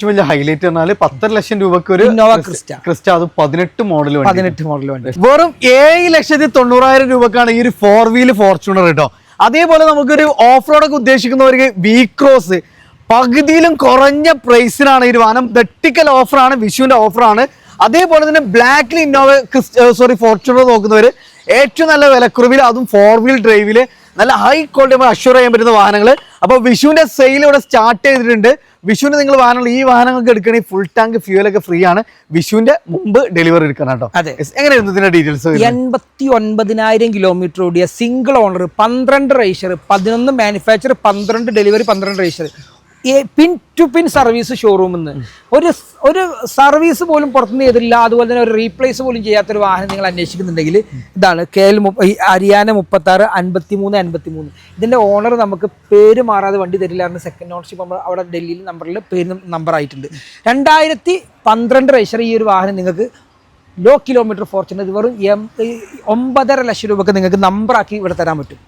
ഏറ്റവും വലിയ ഹൈലൈറ്റ് പറഞ്ഞാൽ 10 ലക്ഷം രൂപക്ക് ഒരു ക്രിസ്റ്റ, അത് 18 മോഡൽ വണ്ടി. വെറും 7,90,000 രൂപക്കാണ് ഈ ഒരു 4 വീല് ഫോർച്യൂണർ കേട്ടോ. അതേപോലെ നമുക്കൊരു ഓഫ് റോഡ് ഒക്കെ ഉദ്ദേശിക്കുന്നവർക്ക് വീക്രോസ് പകുതിയിലും കുറഞ്ഞ പ്രൈസിനാണ് ഈ ഒരു വാഹനം. വെർട്ടിക്കൽ ഓഫറാണ്, വിഷുവിന്റെ ഓഫറാണ്. അതേപോലെ തന്നെ ബ്ലാക്കിൽ ഫോർച്യൂണർ നോക്കുന്നവർ ഏറ്റവും നല്ല വിലക്കുറവിൽ, അതും 4 വീൽ ഡ്രൈവില് നല്ല ഹൈ ക്വാളിറ്റി നമ്മൾ അഷ്യൂർ ചെയ്യാൻ പറ്റുന്ന വാഹനങ്ങൾ. അപ്പോൾ വിഷുവിന്റെ സെയിൽ ഇവിടെ സ്റ്റാർട്ട് ചെയ്തിട്ടുണ്ട്. വിഷുവിന് നിങ്ങൾ വാഹനങ്ങൾ ഈ വാഹനങ്ങൾക്ക് എടുക്കണമെങ്കിൽ ഫുൾ ടാങ്ക് ഫ്യൂലൊക്കെ ഫ്രീ ആണ്. വിഷുവിന്റെ മുമ്പ് ഡെലിവറി എടുക്കണം കേട്ടോ. എങ്ങനെയായിരുന്നു ഇതിന്റെ ഡീറ്റെയിൽസ്? 89,000 കിലോമീറ്റർ ഓടിയ single owner, 12 register, 11 manufacture, 12 delivery, 12 register, pin to pin service ഷോറൂമിൽ നിന്ന് ഒരു സർവീസ് പോലും പുറത്തുനിന്ന് ചെയ്തില്ല. അതുപോലെ തന്നെ ഒരു റീപ്ലേസ് പോലും ചെയ്യാത്തൊരു വാഹനം നിങ്ങൾ അന്വേഷിക്കുന്നുണ്ടെങ്കിൽ ഇതാണ് KL ഹരിയാന 36 53 53. ഇതിന്റെ ഓണർ നമുക്ക് പേര് മാറാതെ വണ്ടി തരില്ലായിരുന്നു. സെക്കൻഡ് ഓണർഷിപ്പ് നമ്മൾ അവിടെ ഡൽഹിയിൽ പേര് നമ്പർ ആയിട്ടുണ്ട്. 2012 രജിസ്റ്റർ ഈ ഒരു വാഹനം നിങ്ങൾക്ക് ലോ കിലോമീറ്റർ ഫോർച്യൂണർ വെറും 9.5 ലക്ഷം രൂപക്ക് നിങ്ങൾക്ക് നമ്പറാക്കി ഇവിടെ തരാൻ പറ്റും.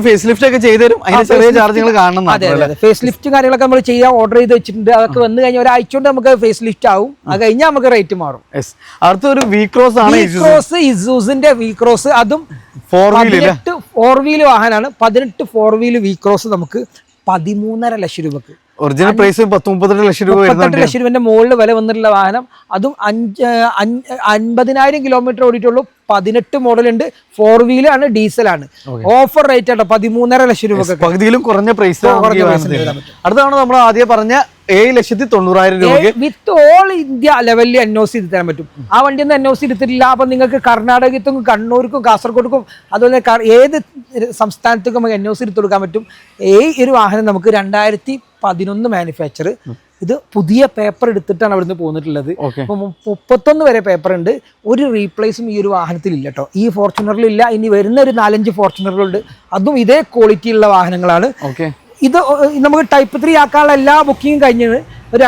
ഫേസ് ലിഫ്റ്റ് ഒക്കെ ചെയ്തുതരും. അതെ, ഫേസ് ലിഫ്റ്റ് കാര്യങ്ങളൊക്കെ നമ്മൾ ചെയ്യാൻ ഓർഡർ ചെയ്ത് വെച്ചിട്ടുണ്ട്. അതൊക്കെ വന്നു കഴിഞ്ഞാൽ ഒരാഴ്ച കൊണ്ട് നമുക്ക് ഫേസ് ലിഫ്റ്റ് ആവും. അത് കഴിഞ്ഞാൽ നമുക്ക് റേറ്റ് മാറും. അടുത്തൊരു വീക്രോസ് ആണ്, ഇസൂസിന്റെ വീക്രോസ്. അതും 4 വീല് വാഹനമാണ്. 18 4 വീല് വീക്രോസ് നമുക്ക് 13.5 ലക്ഷം രൂപക്ക്. ഒറിജിനൽ പ്രൈസ് 38 ലക്ഷം രൂപ. 38 ലക്ഷം രൂപന്റെ മുകളിൽ വില വന്നിട്ടുള്ള വാഹനം. അതും 50,000 കിലോമീറ്റർ ഓടിയിട്ടുള്ളൂ. 18 മോഡൽ ഉണ്ട്. 4 വീലാണ്, ഡീസലാണ്. ഓഫർ റേറ്റ് ആട്ടോ 13.5 ലക്ഷം രൂപ. പകുതിയിലും കുറഞ്ഞ പ്രൈസ്. അടുത്താണ് നമ്മൾ ആദ്യം പറഞ്ഞ 7,90,000 രൂപ വിത്ത് ഓൾ ഇന്ത്യ ലെവലിൽ NOC ചെയ്ത് തരാൻ പറ്റും. ആ വണ്ടി ഒന്നും NOC എടുത്തിട്ടില്ല. അപ്പൊ നിങ്ങൾക്ക് കർണാടകത്തും കണ്ണൂർക്കും കാസർഗോഡ്ക്കും അതുപോലെ ഏത് സംസ്ഥാനത്തേക്കും നമുക്ക് NOC എടുത്തു കൊടുക്കാൻ പറ്റും. ഒരു വാഹനം നമുക്ക് 2011 മാനുഫാക്ചർ. ഇത് പുതിയ പേപ്പർ എടുത്തിട്ടാണ് അവിടുന്ന് പോന്നിട്ടുള്ളത്. അപ്പൊ 31 വരെ പേപ്പർ ഉണ്ട്. ഒരു റീപ്ലേസും ഈ ഒരു വാഹനത്തിൽ ഇല്ല കേട്ടോ. ഈ ഫോർച്യൂണറിലില്ല. ഇനി വരുന്ന ഒരു 4-5 ഫോർച്യൂണറുകളുണ്ട്. അതും ഇതേ ക്വാളിറ്റി ഉള്ള വാഹനങ്ങളാണ്. ഇത് നമുക്ക് ടൈപ്പ് 3 ആക്കാനുള്ള എല്ലാ ബുക്കിങ്ങും കഴിഞ്ഞത്. ഒരു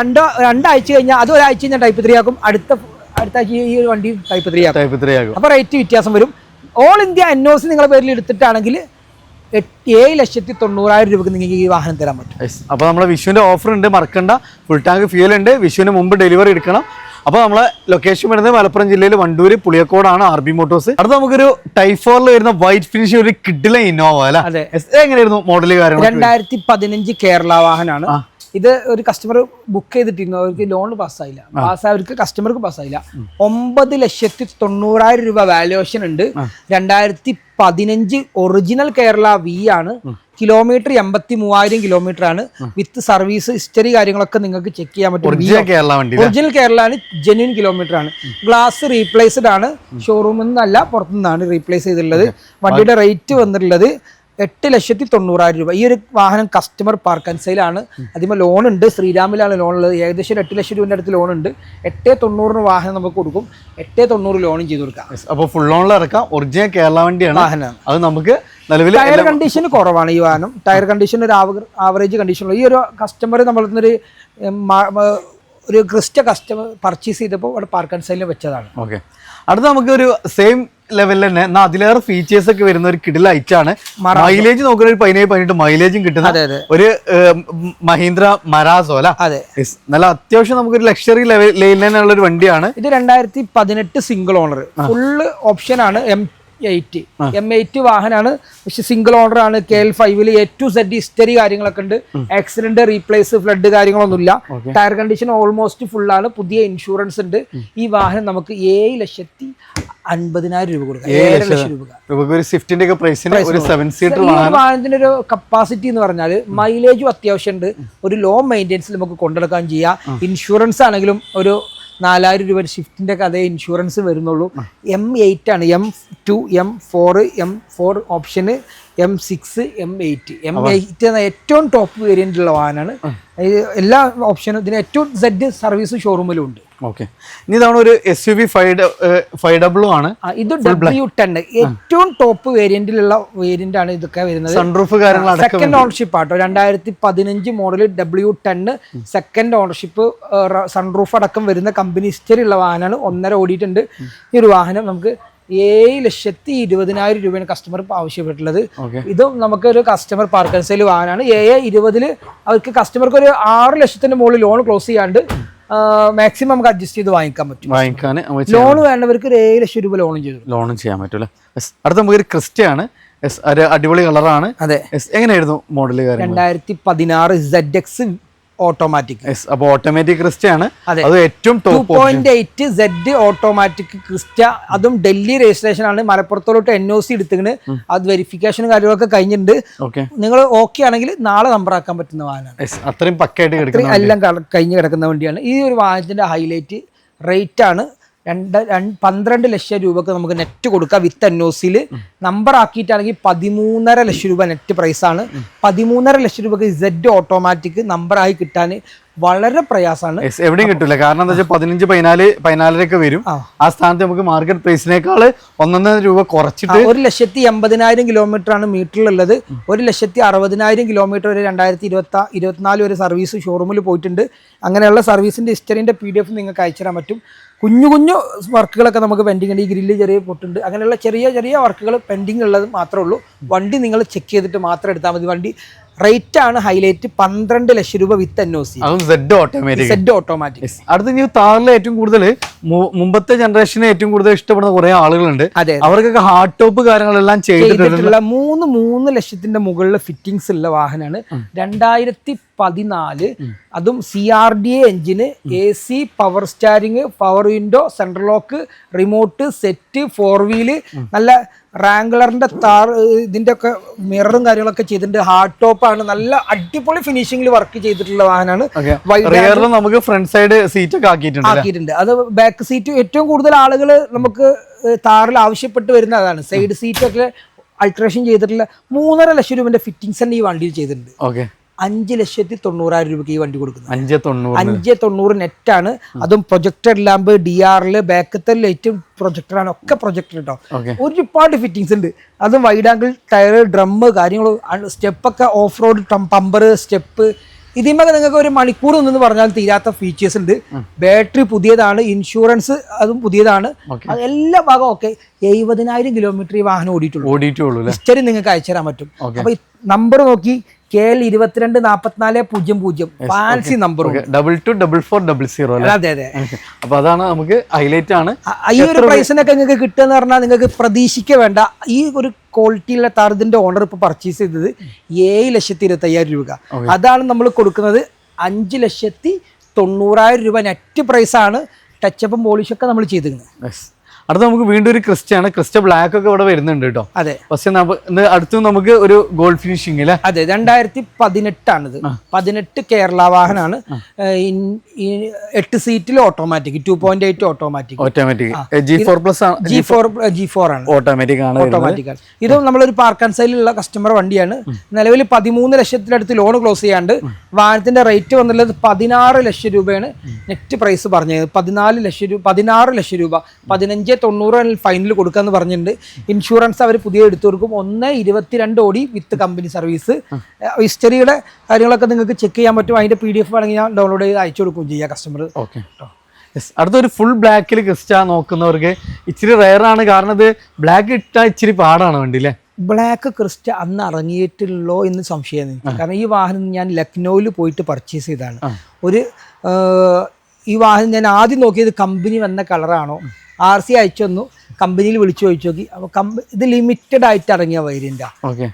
രണ്ടാഴ്ച കഴിഞ്ഞാൽ അത് ഒരാഴ്ച കഴിഞ്ഞാൽ ടൈപ്പ് 3 ആക്കും. അടുത്ത ആഴ്ച ഈ ഒരു വണ്ടി ടൈപ്പ് 3 ആക്കും. അപ്പൊ റേറ്റ് വ്യത്യാസം വരും. ഓൾ ഇന്ത്യ NOC നിങ്ങളുടെ പേരിൽ എടുത്തിട്ടാണെങ്കിൽ 7,90,000 രൂപക്ക് നിങ്ങൾക്ക് ഈ വാഹനം തരാൻ പറ്റും. അപ്പോൾ നമ്മളെ വിഷുവിന്റെ ഓഫർ ഉണ്ട്, മറക്കണ്ട. ഫുൾ ടാങ്ക് ഫ്യൂൽ ഉണ്ട്. വിഷുവിന് മുമ്പ് ഡെലിവറി എടുക്കണം. അപ്പോൾ നമ്മളെ ലൊക്കേഷൻ വരുന്നത് മലപ്പുറം ജില്ലയിൽ വണ്ടൂര് പുളിയക്കോടാണ്, RB മോട്ടോഴ്സ്. അടുത്ത നമുക്കൊരു ടൈപ്പ് 4 വരുന്ന വൈറ്റ് ഫിനിഷ് ഒരു കിഡിലെ ഇന്നോവ അല്ലേ? എങ്ങനെയായിരുന്നു മോഡൽ കാര്യങ്ങൾ? 2015 കേരള വാഹനമാണ്. ഇത് ഒരു കസ്റ്റമർ ബുക്ക് ചെയ്തിട്ടിരുന്നു. അവർക്ക് ലോൺ പാസ്സായില്ല. അവർക്ക് കസ്റ്റമർക്ക് പാസ്സായില്ല. 9,90,000 രൂപ വാല്യുവേഷൻ ഉണ്ട്. 2015 ഒറിജിനൽ കേരള V ആണ്. കിലോമീറ്റർ 83,000 കിലോമീറ്റർ ആണ്. വിത്ത് സർവീസ് ഹിസ്റ്ററി കാര്യങ്ങളൊക്കെ നിങ്ങൾക്ക് ചെക്ക് ചെയ്യാൻ പറ്റും. ഒറിജിനൽ കേരള ആണ്, ജെന്യൂൻ കിലോമീറ്റർ ആണ്. ഗ്ലാസ് റീപ്ലേസ്ഡ് ആണ്. ഷോറൂമിൽ നിന്നല്ല, പുറത്തുനിന്നാണ് റീപ്ലേസ് ചെയ്തിട്ടുള്ളത്. വണ്ടിയുടെ റേറ്റ് വന്നിട്ടുള്ളത് 8,90,000 രൂപ. ഈ ഒരു വാഹനം കസ്റ്റമർ പാർക്ക് ആൻഡ് സെയിലാണ്. അതിന് ലോൺ ഉണ്ട്. ശ്രീരാമിലാണ് ലോൺ ഉള്ളത്. ഏകദേശം 8 ലക്ഷം രൂപയുടെ അടുത്ത് ലോൺ ഉണ്ട്. 8,90,000 വാഹനം നമുക്ക് കൊടുക്കും. 8,90,000 ലോണും ചെയ്ത് കൊടുക്കാം. അപ്പോൾ ഫുൾ ലോണിൽ ഇറക്കാം. ഒറിജിനൽ കേരള വണ്ടിയാണ് വാഹനം. അത് നമുക്ക് നിലവിൽ ടയർ കണ്ടീഷൻ കുറവാണ് ഈ വാഹനം. ടയർ കണ്ടീഷൻ ഒരു ആവറേജ് കണ്ടീഷനുള്ള. ഈ ഒരു കസ്റ്റമർ ഒരു ക്രിസ്റ്റ കസ്റ്റമർ പർച്ചേസ് ചെയ്തപ്പോൾ അവിടെ പാർക്ക് ആൻഡ് സെയിലിൽ വെച്ചതാണ്. ഓക്കെ. അടുത്ത നമുക്ക് ഒരു സെയിം ലെവലിൽ തന്നെ എന്നാൽ അതിലേറെ ഫീച്ചേഴ്സ് ഒക്കെ വരുന്ന ഒരു കിടില ഐറ്റാണ്. മൈലേജ് നോക്കുന്ന ഒരു 17-18 മൈലേജും കിട്ടുന്ന ഒരു മഹീന്ദ്ര മരാസോ അല്ലെ? നല്ല അത്യാവശ്യം നമുക്കൊരു ലക്ഷറി ലെവലിൽ തന്നെയുള്ള ഒരു വണ്ടിയാണ്. ഇത് 2018 സിംഗിൾ ഓണർ, ഫുള്ള് ഓപ്ഷൻ ആണ്. M8 വാഹനമാണ്. പക്ഷെ സിംഗിൾ ഓണർ ആണ്. KL5 A to Z history കാര്യങ്ങളൊക്കെ ഉണ്ട്. ആക്സിഡന്റ്, റീപ്ലേസ്, ഫ്ലഡ് കാര്യങ്ങളൊന്നുമില്ല. ടയർ കണ്ടീഷൻ ഓൾമോസ്റ്റ് ഫുൾ ആണ്. പുതിയ ഇൻഷുറൻസ് ഉണ്ട്. ഈ വാഹനം നമുക്ക് 7,50,000 രൂപ കൊടുക്കാം. 7 ലക്ഷം രൂപ. വാഹനത്തിന്റെ ഒരു കപ്പാസിറ്റി എന്ന് പറഞ്ഞാൽ മൈലേജും അത്യാവശ്യം ഉണ്ട്. ഒരു ലോ മെയിൻ്റെനൻസിൽ നമുക്ക് കൊണ്ടെടുക്കാൻ ചെയ്യാം. ഇൻഷുറൻസ് ആണെങ്കിലും ഒരു 4,000 രൂപ ഷിഫ്റ്റിന്റെ ഒക്കെ അതേ ഇൻഷുറൻസ് വരുന്നുള്ളൂ. M8 ആണ്. M2, M4, M4 ഓപ്ഷന്, M6, M8 എന്ന ഏറ്റവും ടോപ്പ് വേരിയന്റ് ഉള്ള വാഹനമാണ്. എല്ലാ ഓപ്ഷനും ഇതിന് ഏറ്റവും Z സർവീസ് ഷോറൂമിലും ഉണ്ട്. ഓക്കെ. ഇനി ഇതാണ് ഒരു SUV 500 ആണ്. ഇത് W10 ഏറ്റവും ടോപ്പ് വേരിയന്റിലുള്ള വേരിയന്റ് ആണ്. ഇതൊക്കെ വരുന്നത് സൺറൂഫ് സെക്കൻഡ് ഓണർഷിപ്പ് ആട്ടോ. 2015 model W10 second ownership, sunroof അടക്കം വരുന്ന കമ്പനി ഹിസ്റ്ററി ഉള്ള വാഹനമാണ്. 1.5 ഓടിയിട്ടുണ്ട്. ഈ ഒരു വാഹനം നമുക്ക് 7,20,000 രൂപയാണ് കസ്റ്റമർ ആവശ്യപ്പെട്ടുള്ളത്. ഇതും നമുക്കൊരു കസ്റ്റമർ പാർക്ക് ആൻഡ് സെയിൽ വാഹനമാണ്. 7,20,000 അവർക്ക് കസ്റ്റമർക്ക് ഒരു 6 ലക്ഷത്തിന്റെ മുകളിൽ ലോൺ ക്ലോസ് ചെയ്യാണ്ട് മാക്സിമം നമുക്ക് അഡ്ജസ്റ്റ് ചെയ്ത് വാങ്ങിക്കാൻ പറ്റും. ലോൺ വേണ്ടവർക്ക് ഒരു 7 ലക്ഷം രൂപ ലോണും ചെയ്യാൻ പറ്റും. അടുത്ത നമുക്കൊരു ക്രിസ്റ്റയാണ്, അടിപൊളി കളറാണ്. അതെ, എങ്ങനെയായിരുന്നു മോഡല്? 2016 ZX automatic. അപ്പൊ ഓട്ടോമാറ്റിക് ക്രിസ്റ്റ ആണ്, അത് ഏറ്റവും 2.8 Z ഓട്ടോമാറ്റിക് ക്രിസ്റ്റ. അതും ഡൽഹി രജിസ്ട്രേഷൻ ആണ്. മലപ്പുറത്തോട്ട് NOC എടുത്തിട്ട് അത് വെരിഫിക്കേഷനും കാര്യങ്ങളൊക്കെ കഴിഞ്ഞിട്ടുണ്ട്. നിങ്ങൾ ഓക്കെ ആണെങ്കിൽ നാളെ നമ്പർ ആക്കാൻ പറ്റുന്ന വാഹനമാണ്. അത്രയും പക്കയായിട്ട് എല്ലാം കഴിഞ്ഞ് കിടക്കുന്ന വണ്ടിയാണ്. ഈ ഒരു വാഹനത്തിന്റെ ഹൈലൈറ്റ് റേറ്റ് ആണ്. 12 ലക്ഷം രൂപക്ക് നമുക്ക് നെറ്റ് കൊടുക്കാം വിത്ത് NOCയിൽ. നമ്പർ ആക്കിയിട്ടാണെങ്കിൽ 13.5 ലക്ഷം രൂപ നെറ്റ് പ്രൈസാണ്. 13.5 ലക്ഷം രൂപക്ക് Z ഓട്ടോമാറ്റിക് നമ്പറായി കിട്ടാൻ വളരെ പ്രയാസമാണ്. എവിടെയും കിട്ടില്ല. കാരണം എന്താ വെച്ചാൽ 15, 14 വരും. ആ സ്ഥാനത്ത് നമുക്ക് മാർക്കറ്റ് പ്രൈസിനേക്കാൾ 1.5 രൂപ കുറച്ചിട്ട് 1,80,000 കിലോമീറ്റർ ആണ് മീറ്ററിലുള്ളത്. 1,60,000 കിലോമീറ്റർ വരെ 2024 വരെ സർവീസ് ഷോറൂമിൽ പോയിട്ടുണ്ട്. അങ്ങനെയുള്ള സർവീസിന്റെ ഹിസ്റ്ററിന്റെ PDF നിങ്ങൾക്ക് അയച്ചു തരാൻ പറ്റും. കുഞ്ഞു വർക്കുകളൊക്കെ നമുക്ക് പെൻഡിങ് ഉണ്ട്. ഈ ഗ്രില്ല് ചെറിയ പൊട്ടുണ്ട്. അങ്ങനെയുള്ള ചെറിയ വർക്കുകൾ പെൻഡിങ് ഉള്ളത് മാത്രമേ ഉള്ളൂ. വണ്ടി നിങ്ങൾ ചെക്ക് ചെയ്തിട്ട് മാത്രം എടുത്താൽ മതി. വണ്ടി റേറ്റ് ആണ് ഹൈലൈറ്റ്. 12 ലക്ഷം രൂപ വിത്ത് NOC. Z automatic. അടുത്ത ന്യൂ താറിൽ ഏറ്റവും കൂടുതൽ മുമ്പത്തെ ജനറേഷനെ ഏറ്റവും കൂടുതൽ ഇഷ്ടപ്പെടുന്ന കുറെ ആളുകളുണ്ട്. അവർക്കൊക്കെ ഹാർഡ് ടോപ്പ് കാര്യങ്ങളെല്ലാം ചെയ്തിട്ടുള്ള 3 ലക്ഷത്തിന്റെ മുകളിൽ ഫിറ്റിംഗ്സ് ഉള്ള വാഹനമാണ്. 2014. അതും CRDA എഞ്ചിന്, AC, power steering, power window, central lock, remote, set, 4 wheel, നല്ല റാംഗ്ലറിന്റെ ഇതിന്റെ ഒക്കെ മിററും കാര്യങ്ങളൊക്കെ ചെയ്തിട്ടുണ്ട്. ഹാർഡ് ടോപ്പ് ആണ്. നല്ല അടിപൊളി ഫിനിഷിംഗിൽ വർക്ക് ചെയ്തിട്ടുള്ള വാഹനമാണ്. നമുക്ക് ഫ്രണ്ട് സൈഡ് സീറ്റ് ഒക്കെ ആക്കിയിട്ടുണ്ട്. അത് ബാക്ക് സീറ്റ് ഏറ്റവും കൂടുതൽ ആളുകൾ നമുക്ക് താറിൽ ആവശ്യപ്പെട്ട് വരുന്ന അതാണ്. സൈഡ് സീറ്റ് ഒക്കെ അൾട്രേഷൻ ചെയ്തിട്ടുള്ള 3.5 ലക്ഷം രൂപന്റെ ഫിറ്റിംഗ്സ് തന്നെ ഈ വണ്ടിയിൽ ചെയ്തിട്ടുണ്ട്. 5,90,000 രൂപയ്ക്ക് ഈ വണ്ടി കൊടുക്കുന്നത്. 5,90,000 നെറ്റാണ്. അതും പ്രൊജക്ടർ ലാമ്പ്, DRL, ബാക്കത്തെ ലൈറ്റും പ്രൊജക്ടറാണ്. ഒക്കെ പ്രൊജക്ടർ കേട്ടോ. ഒരുപാട് ഫിറ്റിംഗ്സ് ഉണ്ട്. അതും വൈഡ് ആംഗിൾ ടയർ, ഡ്രം, കാര്യങ്ങൾ, സ്റ്റെപ്പൊക്കെ ഓഫ് റോഡ്, പമ്പർ, സ്റ്റെപ്പ്. ഇതിന്മൊക്കെ നിങ്ങൾക്ക് ഒരു മണിക്കൂർ എന്ന് പറഞ്ഞാൽ തീരാത്ത ഫീച്ചേഴ്സ് ഉണ്ട്. ബാറ്ററി പുതിയതാണ്. ഇൻഷുറൻസ് അതും പുതിയതാണ്. എല്ലാ ഭാഗം ഓക്കെ. 70,000 കിലോമീറ്റർ ഈ വാഹനം ഓടിയിട്ടുള്ളൂ. ഹിസ്റ്ററി നിങ്ങൾക്ക് അയച്ചു തരാൻ പറ്റും. അപ്പൊ ഈ നമ്പർ നോക്കി KL 224400 ഫാൻസി നമ്പർ 224400. അതെ. അപ്പൊ അതാണ് നമുക്ക് ഹൈലൈറ്റ് ആണ്. ഈ ഒരു പ്രൈസിനൊക്കെ നിങ്ങൾക്ക് കിട്ടുക എന്ന് പറഞ്ഞാൽ നിങ്ങൾക്ക് പ്രതീക്ഷിക്ക വേണ്ട. ഈ ഒരു ക്വാളിറ്റിയുള്ള താരത്തിന്റെ ഓണർ ഇപ്പൊ പർച്ചേസ് ചെയ്തത് 7,25,000 രൂപ. അതാണ് നമ്മൾ കൊടുക്കുന്നത് 5,90,000 രൂപ നെറ്റ് പ്രൈസാണ്. ടച്ചപ്പും പോളിഷൊക്കെ നമ്മൾ ചെയ്തിരുന്നത്. അടുത്ത നമുക്ക് വീണ്ടും ഒരു ക്രിസ്റ്റയാണ്. ക്രിസ്റ്റ ബ്ലാക്ക് ഒക്കെ ഇവിടെ വരുന്നുണ്ട് കേട്ടോ. അതെ. പക്ഷെ അടുത്ത് നമുക്ക് ഒരു ഗോൾഡ് ഫിനിഷിംഗ് അല്ലേ? അതെ, 2018 ആണിത്. 18 കേരള വാഹനമാണ്. 8 സീറ്റിൽ ഓട്ടോമാറ്റിക്, 2.8 ഓട്ടോമാറ്റിക്. G4 ആണ്. ഓട്ടോമാറ്റിക് ആണ്. ഇതും നമ്മളൊരു പാർക്ക് ആൻഡ് സെയിലുള്ള കസ്റ്റമർ വണ്ടിയാണ്. നിലവിൽ 13 ലക്ഷത്തിനടുത്ത് ലോൺ ക്ലോസ് ചെയ്യാണ്ട് വാഹനത്തിന്റെ റേറ്റ് വന്നുള്ളത് 16 ലക്ഷം രൂപയാണ് നെറ്റ് പ്രൈസ് പറഞ്ഞത്. 16 ലക്ഷം രൂപ 15,90,000 ഫൈനൽ കൊടുക്കാന്ന് പറഞ്ഞിട്ടുണ്ട്. ഇൻഷുറൻസ് അവർ പുതിയ എടുത്തു കൊടുക്കും. 1,22 ഓടി വിത്ത് കമ്പനി സർവീസ്. ഹിസ്റ്ററിയുടെ കാര്യങ്ങളൊക്കെ നിങ്ങൾക്ക് ചെക്ക് ചെയ്യാൻ പറ്റും. അതിന്റെ PDF വേണമെങ്കിൽ ഞാൻ ഡൗൺലോഡ് ചെയ്ത് അയച്ചു കൊടുക്കുകയും ചെയ്യാം കസ്റ്റമർ. അടുത്തൊരു ഫുൾ ബ്ലാക്കിൽ ക്രിസ്റ്റ നോക്കുന്നവർക്ക് ഇച്ചിരി റെയർ ആണ്. കാരണം ഇത് ബ്ലാക്ക് ഇട്ടാൽ ഇച്ചിരി പാടാണ് വണ്ടി അല്ലേ? ബ്ലാക്ക് ക്രിസ്റ്റ അന്ന് ഇറങ്ങിയിട്ടുള്ളോ എന്ന് സംശയം. കാരണം ഈ വാഹനം ഞാൻ ലക്നൌവിൽ പോയിട്ട് പർച്ചേസ് ചെയ്തതാണ്. ഈ വാഹനം ഞാൻ ആദ്യം നോക്കിയത് കമ്പനി വന്ന കളറാണോ, RC അയച്ചു തന്നു. കമ്പനിയിൽ വിളിച്ചു ചോദിച്ചു നോക്കി. അപ്പോൾ ഇത് ലിമിറ്റഡ് ആയിട്ട് ഇറങ്ങിയ വേരിയന്റാ.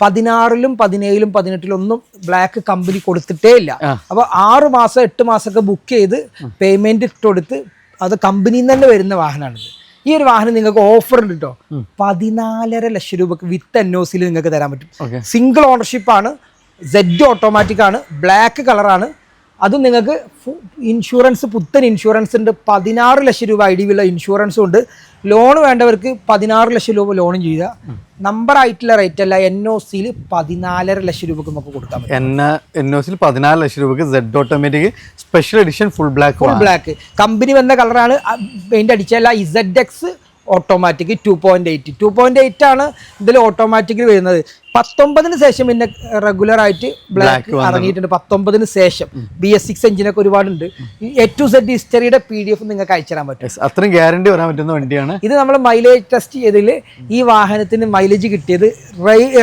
16-ലും 17-ലും 18-ലും ഒന്നും ബ്ലാക്ക് കമ്പനി കൊടുത്തിട്ടേ ഇല്ല. അപ്പോൾ 6 മാസം 8 മാസമൊക്കെ ബുക്ക് ചെയ്ത് പേയ്മെന്റ് ഇട്ട് കൊടുത്ത് അത് കമ്പനിയിൽ നിന്ന് തന്നെ വരുന്ന വാഹനമാണിത്. ഈ ഒരു വാഹനം നിങ്ങൾക്ക് ഓഫർ ഉണ്ട് കേട്ടോ. 14.5 ലക്ഷം രൂപക്ക് വിത്ത് NOCയിൽ നിങ്ങൾക്ക് തരാൻ പറ്റും. സിംഗിൾ ഓണർഷിപ്പ് ആണ്. Z ഓട്ടോമാറ്റിക് ആണ്. ബ്ലാക്ക് കളറാണ്. അതും നിങ്ങൾക്ക് ഇൻഷുറൻസ്, പുത്തൻ ഇൻഷുറൻസ് ഉണ്ട്. 16 ലക്ഷം രൂപ IDV ഇൻഷുറൻസും ഉണ്ട്. ലോൺ വേണ്ടവർക്ക് 16 ലക്ഷം രൂപ ലോണും ചെയ്യുക. നമ്പർ ആയിട്ടുള്ള റേറ്റ് അല്ല. NOCയിൽ 14.5 ലക്ഷം രൂപക്ക് നമുക്ക് കൊടുക്കാൻ പറ്റും. NOCയിൽ 14 ലക്ഷം രൂപക്ക് Z automatic special edition full black company വന്ന കളറാണ്. പെയിന്റ് അടിച്ചല്ല. ZX ഓട്ടോമാറ്റിക് 2.8 ആണ് ഇതിൽ ഓട്ടോമാറ്റിക്കിൽ വരുന്നത്. 19 ശേഷം പിന്നെ റെഗുലർ ആയിട്ട് ബ്ലാക്ക് ഇറങ്ങിയിട്ടുണ്ട്. 19 ശേഷം BS6 എഞ്ചിനൊക്കെ ഒരുപാടുണ്ട്. A to Z ഹിസ്റ്ററിയുടെ PDF നിങ്ങൾക്ക് അയച്ചു തരാൻ പറ്റും. അത്രയും ഗ്യാരണ്ടി വരാൻ പറ്റുന്ന വണ്ടിയാണ് ഇത്. നമ്മൾ മൈലേജ് ടെസ്റ്റ് ചെയ്തതിൽ ഈ വാഹനത്തിന് മൈലേജ് കിട്ടിയത്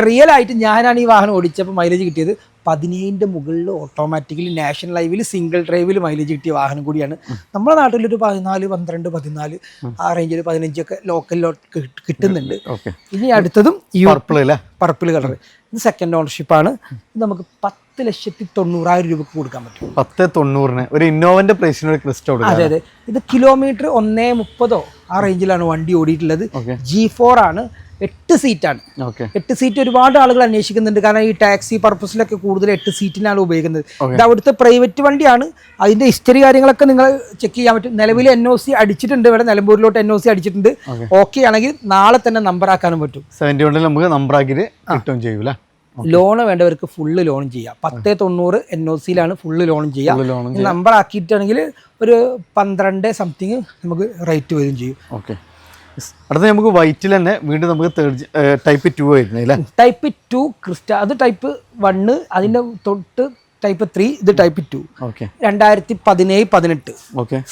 റിയൽ ആയിട്ട് ഞാനാണ് ഈ വാഹനം ഓടിച്ചപ്പോൾ മൈലേജ് കിട്ടിയത് 17ന്റെ മുകളിൽ ഓട്ടോമാറ്റിക്കലി നാഷണൽ ഹൈവേയിൽ സിംഗിൾ ഡ്രൈവിൽ മൈലേജ് കിട്ടിയ വാഹനം കൂടിയാണ്. നമ്മുടെ നാട്ടിലൊരു 14, 12, 14 ആ റേഞ്ചിൽ 15 ഒക്കെ ലോക്കലിലോട്ട് കിട്ടുന്നുണ്ട്. ഇനി അടുത്തതും ഈ പർപ്പിൾ കളർ. ഇത് സെക്കൻഡ് ഓണർഷിപ്പാണ്. ഇത് നമുക്ക് 10,90,000 രൂപക്ക് കൊടുക്കാൻ പറ്റും. 10,90 ഒരു ഇന്നോവന്റെ പ്രൈസിന് ഒരു ക്രിസ്റ്റ കൊടുക്കാം. അതെ അതെ. ഇത് കിലോമീറ്റർ 130 ആ റേഞ്ചിലാണ് വണ്ടി ഓടിയിട്ടുള്ളത്. G4 ആണ്. 8 സീറ്റാണ്. 8 സീറ്റ് ഒരുപാട് ആളുകൾ അന്വേഷിക്കുന്നുണ്ട്. കാരണം ഈ ടാക്സി പർപ്പസിലൊക്കെ കൂടുതൽ 8 സീറ്റിനാണ് ഉപയോഗിക്കുന്നത്. ഇത് അവിടുത്തെ പ്രൈവറ്റ് വണ്ടിയാണ്. അതിന്റെ ഹിസ്റ്ററി കാര്യങ്ങളൊക്കെ നിങ്ങൾ ചെക്ക് ചെയ്യാൻ പറ്റും. നിലവിൽ NOC അടിച്ചിട്ടുണ്ട്. ഇവിടെ നിലമ്പൂരിലോട്ട് NOC അടിച്ചിട്ടുണ്ട്. ഓക്കെ ആണെങ്കിൽ നാളെ തന്നെ നമ്പർ ആക്കാനും പറ്റും. 71 നമുക്ക് നമ്പർ ആക്കിയിട്ട് കിട്ടുകയും ചെയ്യൂല. ലോണ് വേണ്ടവർക്ക് ഫുള്ള് ലോൺ ചെയ്യാം. 10,90 NOCയിലാണ് ഫുള്ള് ലോൺ ചെയ്യാം. നമ്പർ ആക്കിയിട്ടാണെങ്കിൽ ഒരു 12 സംതിങ് നമുക്ക് റേറ്റ് വരും ചെയ്യും. ഓക്കെ. അടുത്ത നമുക്ക് വൈറ്റിൽ തന്നെ വീണ്ടും നമുക്ക് ടൈപ്പ് 2 വരുന്നില്ല. Type 2 Crysta. അത് ടൈപ്പ് 1. അതിന്റെ തൊട്ട് ടൈപ്പ് 3. ഇത് ടൈപ്പ് 2. 2017-18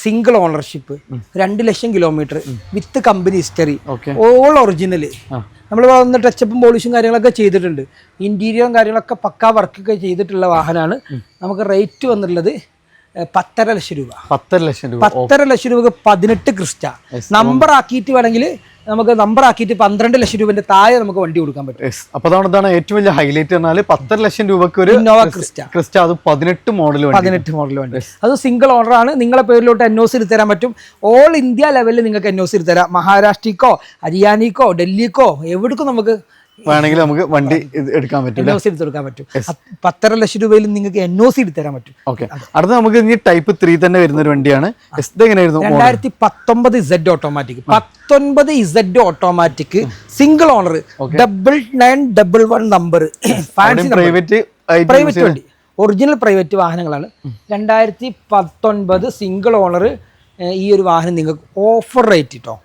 സിംഗിൾ ഓണർഷിപ്പ്, 2 ലക്ഷം കിലോമീറ്റർ വിത്ത് കമ്പനി ഹിസ്റ്ററി, ഓൾ ഒറിജിനൽ. നമ്മൾ വന്ന് ടച്ചപ്പും പോളിഷും കാര്യങ്ങളൊക്കെ ചെയ്തിട്ടുണ്ട്. ഇന്റീരിയറും കാര്യങ്ങളൊക്കെ പക്കാ വർക്കൊക്കെ ചെയ്തിട്ടുള്ള വാഹനമാണ്. നമുക്ക് റേറ്റ് വന്നിട്ടുള്ളത് 10.5 ലക്ഷം രൂപ. 10.5 ലക്ഷം രൂപക്ക് 18 ക്രിസ്റ്റ. നമ്പർ ആക്കിയിട്ട് വേണമെങ്കിൽ നമുക്ക് നമ്പർ ആക്കിയിട്ട് 12 ലക്ഷം രൂപന്റെ താഴെ നമുക്ക് വണ്ടി കൊടുക്കാൻ പറ്റും. അപ്പൊ അതാണ് ഏറ്റവും വലിയ ഹൈലൈറ്റ് പറഞ്ഞാൽ 10 ലക്ഷം രൂപക്ക് ഒരു ഇന്നോവ ക്രിസ്റ്റ. അത് 18 മോഡൽ വണ്ടി. അത് സിംഗിൾ ഓണർ ആണ്. നിങ്ങളെ പേരിലോട്ട് NOC എടുത്ത് തരാൻ പറ്റും. ഓൾ ഇന്ത്യ ലെവലിൽ നിങ്ങൾക്ക് NOC എടുത്ത് തരാം. മഹാരാഷ്ട്രക്കോ ഹരിയാനക്കോ ഡൽഹിക്കോ എവിടേക്കും നമുക്ക് വേണമെങ്കിൽ നമുക്ക് വണ്ടി എടുക്കാൻ പറ്റും. NOC എടുക്കാൻ പറ്റും. 10.5 ലക്ഷം രൂപയിൽ നിങ്ങൾക്ക് NOC എടുത്ത് തരാൻ പറ്റും. ഓക്കെ. അടുത്ത നമുക്ക് ഇനി ടൈപ്പ് 3 തന്നെ വരുന്ന ഒരു വണ്ടിയാണ്. 2019 Z automatic. 19 Z automatic single owner 9911 number. Private വണ്ടി. ഒറിജിനൽ പ്രൈവറ്റ് വാഹനങ്ങളാണ്. 2019 സിംഗിൾ ഓണർ. ഈ ഒരു വാഹനം നിങ്ങൾക്ക് ഓഫർ റേറ്റ് കേട്ടോ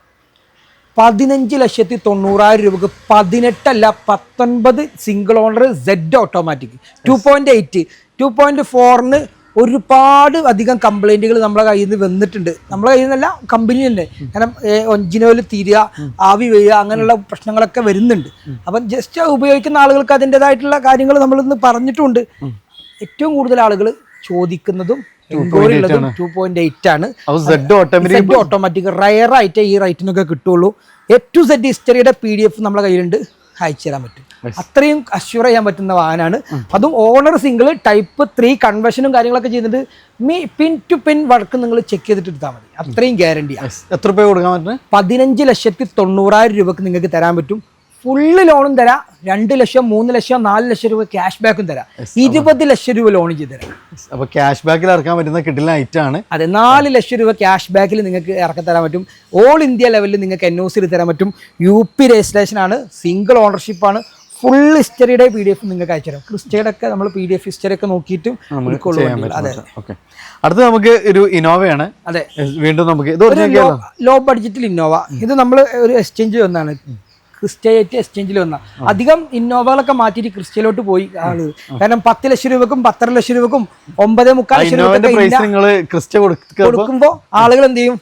15,90,000 രൂപക്ക് 18 അല്ല 19 സിംഗിൾ ഓണർ Z ഓട്ടോമാറ്റിക് 2.8. 2.4 ഒരുപാട് അധികം കംപ്ലൈൻറ്റുകൾ നമ്മളെ കയ്യിൽ നിന്ന് വന്നിട്ടുണ്ട്. നമ്മളെ കയ്യിൽ നിന്നല്ല, കമ്പനി തന്നെ. കാരണം എഞ്ചിനോയിൽ തീരുക, ആവി വീഴുക, അങ്ങനെയുള്ള പ്രശ്നങ്ങളൊക്കെ വരുന്നുണ്ട്. അപ്പം ജസ്റ്റ് ഉപയോഗിക്കുന്ന ആളുകൾക്ക് അതിൻ്റെതായിട്ടുള്ള കാര്യങ്ങൾ നമ്മളിന്ന് പറഞ്ഞിട്ടുണ്ട്. ഏറ്റവും കൂടുതൽ ആളുകൾ ചോദിക്കുന്നതും 2.8 ആണ്. ഓട്ടോമാറ്റിക് റയർ ആയിട്ട് ഈ റേറ്റിനൊക്കെ കിട്ടുള്ളൂ. A to Z ഹിസ്റ്ററിയുടെ PDF നമ്മളെ കയ്യിലുണ്ട്, അയച്ചു തരാൻ പറ്റും. അത്രയും അഷ്യൂർ ചെയ്യാൻ പറ്റുന്ന വാഹനമാണ്. അതും ഓണർ സിംഗിൾ ടൈപ്പ് 3 കൺവേർഷനും കാര്യങ്ങളൊക്കെ ചെയ്തിട്ട് പിൻ ടു പിൻ വർക്ക് നിങ്ങൾ ചെക്ക് ചെയ്തിട്ട് എടുത്താൽ മതി. അത്രയും ഗ്യാരണ്ടിയാണ്. എത്ര രൂപ കൊടുക്കാൻ പറ്റും? 15,90,000 രൂപക്ക് നിങ്ങൾക്ക് തരാൻ പറ്റും. ഫുള്ള് ലോണും തരാം. 2 ലക്ഷം, 3 ലക്ഷം, 4 ലക്ഷം രൂപ ക്യാഷ് ബാക്കും തരാം. 20 ലക്ഷം രൂപ ലോൺ ചെയ്ത് തരാം. അപ്പൊ ക്യാഷ് ബാക്കിൽ ഇറക്കാൻ പറ്റുന്ന കിട്ടില്ല ഐറ്റാണ്. അതെ, 4 ലക്ഷം രൂപ ക്യാഷ് ബാക്കിൽ നിങ്ങൾക്ക് ഇറക്കി തരാൻ പറ്റും. ഓൾ ഇന്ത്യ ലെവലിൽ നിങ്ങൾക്ക് NOC തരാൻ പറ്റും. UP രജിസ്ട്രേഷൻ ആണ്. സിംഗിൾ ഓണർഷിപ്പ് ആണ്. ഫുൾ ഹിസ്റ്ററിയുടെ PDF നിങ്ങൾക്ക് അയച്ചു തരാം. ക്രിസ്റ്റയുടെ ഒക്കെ നമ്മൾ PDF ഹിസ്റ്ററി ഒക്കെ നോക്കിയിട്ടും അതെ. അടുത്ത നമുക്ക് ഒരു ഇന്നോവയാണ്. അതെ, വീണ്ടും നമുക്ക് ലോ ബഡ്ജറ്റിൽ ഇന്നോവ. ഇത് നമ്മൾ ഒരു എക്സ്ചേഞ്ച് വന്നാണ്. ക്രിസ്റ്റയായിട്ട് എക്സ്ചേഞ്ചിൽ വന്ന അധികം ഇന്നോവകളൊക്കെ മാറ്റിയിട്ട് ക്രിസ്റ്റയിലോട്ട് പോയി ആളുകൾ. കാരണം 10 ലക്ഷം രൂപക്കും 10.5 ലക്ഷം രൂപക്കും 9.25 ലക്ഷം രൂപ കൊടുക്കുമ്പോൾ ആളുകൾ എന്ത് ചെയ്യും?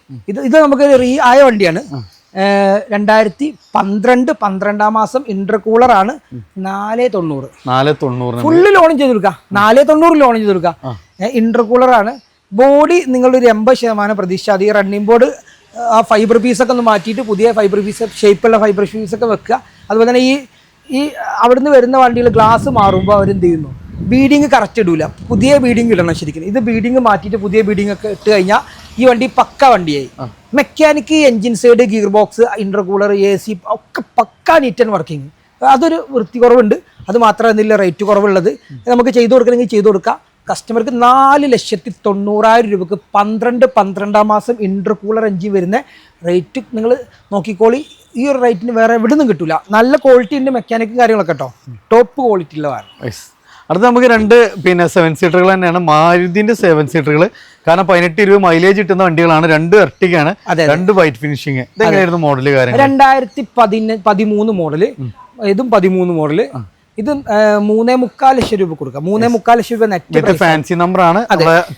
ഇത് നമുക്ക് ആയ വണ്ടിയാണ്. 2012 12-ാം മാസം ഇന്റർകൂളർ ആണ്. 490 ഫുള്ള് ലോൺ ചെയ്ത് കൊടുക്കുക. 490 ലോൺ ചെയ്ത് കൊടുക്കുക. ഇന്റർകൂളർ ആണ്. ബോഡി നിങ്ങളുടെ ഒരു 80% പ്രതീക്ഷ. അത് ഈ റണ്ണിംഗ് ബോർഡ് ആ ഫൈബർ പീസൊക്കെ ഒന്ന് മാറ്റിയിട്ട് പുതിയ ഫൈബർ പീസ്, ഷേപ്പുള്ള ഫൈബർ പീസൊക്കെ വെക്കുക. അതുപോലെ തന്നെ ഈ അവിടുന്ന് വരുന്ന വണ്ടികൾ ഗ്ലാസ് മാറുമ്പോൾ അവരെന്ത് ചെയ്യുന്നു? ബീഡിങ് കറക്റ്റ് ഇടൂല. പുതിയ ബീഡിങ് ഇടണം ശരിക്കും. ഇത് ബീഡിങ് മാറ്റിയിട്ട് പുതിയ ബീഡിങ് ഒക്കെ ഇട്ട് കഴിഞ്ഞാൽ ഈ വണ്ടി പക്ക വണ്ടിയായി. Mechanic, engine side, gear box, intercooler, AC ഒക്കെ പക്ക നീറ്റ് ആൻഡ് വർക്കിംഗ്. അതൊരു വൃത്തി കുറവുണ്ട്. അത് മാത്രമല്ല റേറ്റ് കുറവുള്ളത്. നമുക്ക് ചെയ്തു കൊടുക്കണമെങ്കിൽ ചെയ്തു കൊടുക്കാം. കസ്റ്റമർക്ക് 4,90,000 രൂപക്ക് 12-12-ാം മാസം ഇന്റർകൂളർ എഞ്ചിൻ വരുന്ന റേറ്റ് നിങ്ങൾ നോക്കിക്കോളി. ഈ ഒരു റേറ്റിന് വേറെ എവിടെ നിന്നും കിട്ടില്ല. നല്ല ക്വാളിറ്റി ഉണ്ട്. മെക്കാനിക്കും കാര്യങ്ങളൊക്കെ കേട്ടോ ടോപ്പ് ക്വാളിറ്റി ഉള്ള വാഹനം. അടുത്ത നമുക്ക് 2 7 സീറ്ററുകൾ തന്നെയാണ്. മാരുതിന്റെ 7 സീറ്ററുകൾ. കാരണം 18-20 മൈലേജ് കിട്ടുന്ന വണ്ടികളാണ്. 2 എർട്ടിഗാണ്, 2 വൈറ്റ് ഫിനിഷിങ്. ഇതെങ്ങനെയായിരുന്നു മോഡല്? കാര്യം 2013 മോഡല്. ഇതും 13 മോഡല്. ഇത് 3.25 ലക്ഷം രൂപ കൊടുക്കാം. 3.25 ലക്ഷം രൂപ നെറ്റ്. ഫാൻസി നമ്പർ ആണ്.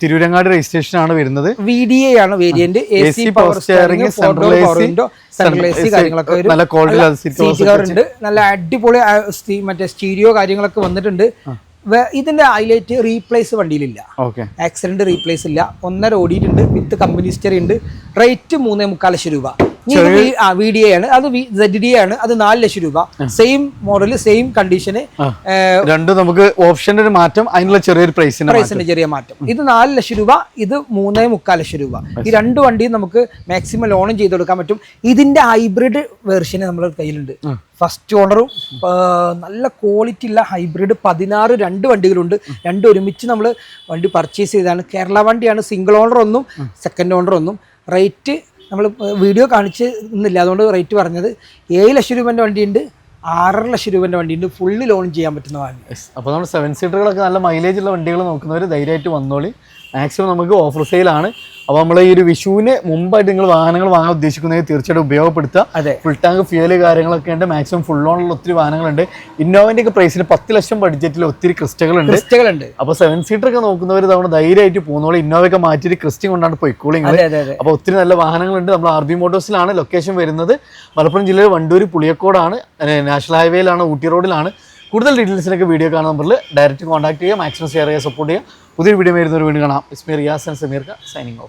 തിരൂരങ്ങാടി രജിസ്ട്രേഷൻ ആണ് വരുന്നത്. VDA ആണ് variant. AC power steering, central AC കാര്യങ്ങളൊക്കെ വരും. നല്ല ക്വാളിറ്റി സീറ്റ് കവർ ഉണ്ട്. നല്ല അടിപൊളി മറ്റേ സ്റ്റീരിയോ കാര്യങ്ങളൊക്കെ വന്നിട്ടുണ്ട്. ഇതിന്റെ ഹൈലൈറ്റ് റീപ്ലേസ് വണ്ടിയിലില്ല. ആക്സിഡന്റ് റീപ്ലേസ് ഇല്ല. 1.5 ഓടിയിട്ടുണ്ട്. വിത്ത് കമ്പനി ഹിസ്റ്ററി ഉണ്ട്. റേറ്റ് 3.25 ലക്ഷം രൂപ. VDA ആണ്. അത് ZDA ആണ്. അത് 4 ലക്ഷം രൂപ. സെയിം മോഡൽ, സെയിം കണ്ടീഷന്. രണ്ടും നമുക്ക് ഓപ്ഷന്റെ ഒരു മാറ്റം, അതിനുള്ള ചെറിയൊരു പ്രൈസിന്റെ ചെറിയ മാറ്റം. ഇത് 4 ലക്ഷം രൂപ, ഇത് 3.25 ലക്ഷം രൂപ. ഈ രണ്ട് വണ്ടിയും നമുക്ക് മാക്സിമം ലോണും ചെയ്ത് കൊടുക്കാൻ പറ്റും. ഇതിന്റെ ഹൈബ്രിഡ് വേർഷൻ നമ്മുടെ കയ്യിലുണ്ട്. ഫസ്റ്റ് ഓണറും നല്ല ക്വാളിറ്റി ഉള്ള ഹൈബ്രിഡ് 16 രണ്ട് വണ്ടികളുണ്ട്. രണ്ടും ഒരുമിച്ച് നമ്മൾ വണ്ടി പർച്ചേസ് ചെയ്താണ്. കേരള വണ്ടിയാണ്. സിംഗിൾ ഓണർ ഒന്നും സെക്കൻഡ് ഓണർ ഒന്നും. റേറ്റ് നമ്മൾ വീഡിയോ കാണിച്ചില്ല, അതുകൊണ്ട് റേറ്റ് പറഞ്ഞത്. 7 ലക്ഷം രൂപേൻ്റെ വണ്ടിയുണ്ട്, 6.5 ലക്ഷം രൂപേൻ്റെ വണ്ടിയുണ്ട്. ഫുള്ളി ലോൺ ചെയ്യാൻ പറ്റുന്ന വണ്ടി. അപ്പോൾ നമ്മൾ 7 സീറ്ററുകളൊക്കെ നല്ല മൈലേജ് ഉള്ള വണ്ടികൾ നോക്കുന്നവർ ധൈര്യമായിട്ട് വന്നോളി. മാക്സിമം നമുക്ക് ഓഫർ സെയിലാണ്. അപ്പോൾ നമ്മൾ ഈ ഒരു വിഷുവിന് മുമ്പായിട്ട് നിങ്ങൾ വാഹനങ്ങൾ വാങ്ങാൻ ഉദ്ദേശിക്കുന്നത് തീർച്ചയായിട്ടും ഉപയോഗപ്പെടുത്തുക. ഫുൾ ടാങ്ക് ഫ്യൂല് കാര്യങ്ങളൊക്കെ ഉണ്ട്. മാക്സിമം ഫുൾ ഓണുള്ള ഒത്തിരി വാഹനങ്ങളുണ്ട്. ഇന്നോവൻ്റെ ഒക്കെ പ്രൈസിന് 10 ലക്ഷം ബഡ്ജറ്റിൽ ഒത്തിരി ക്രിസ്റ്റകളുണ്ട്. അപ്പോൾ 7 സീറ്റർ ഒക്കെ നോക്കുന്നവർ തവണ ധൈര്യമായിട്ട് പോകുന്നോളൂ. ഇന്നോവയൊക്കെ മാറ്റിയിട്ട് ക്രിസ്റ്റി കൊണ്ടാണ് പോയിക്കോളിങ്. അപ്പോൾ ഒത്തിരി നല്ല വാഹനങ്ങളുണ്ട്. നമ്മൾ RB മോട്ടോഴ്സിലാണ് ലൊക്കേഷൻ വരുന്നത്. മലപ്പുറം ജില്ലയിൽ വണ്ടൂർ പുളിയക്കോടാണ്. നാഷണൽ ഹൈവേയിലാണ്, ഊട്ടി റോഡിലാണ്. കൂടുതൽ ഡീറ്റെയിൽസിനൊക്കെ വീഡിയോ കാണുന്ന നമ്പറിൽ ഡയറക്റ്റ് കോൺടാക്ട് ചെയ്യുക. മാക്സിമം ഷെയർ ചെയ്യുക, സപ്പോർട്ട് ചെയ്യുക. പുതിയൊരു വീഡിയോ വരുന്നൊരു വീണ്ടും കാണാം. Ismi Riyas and Sameer signing of.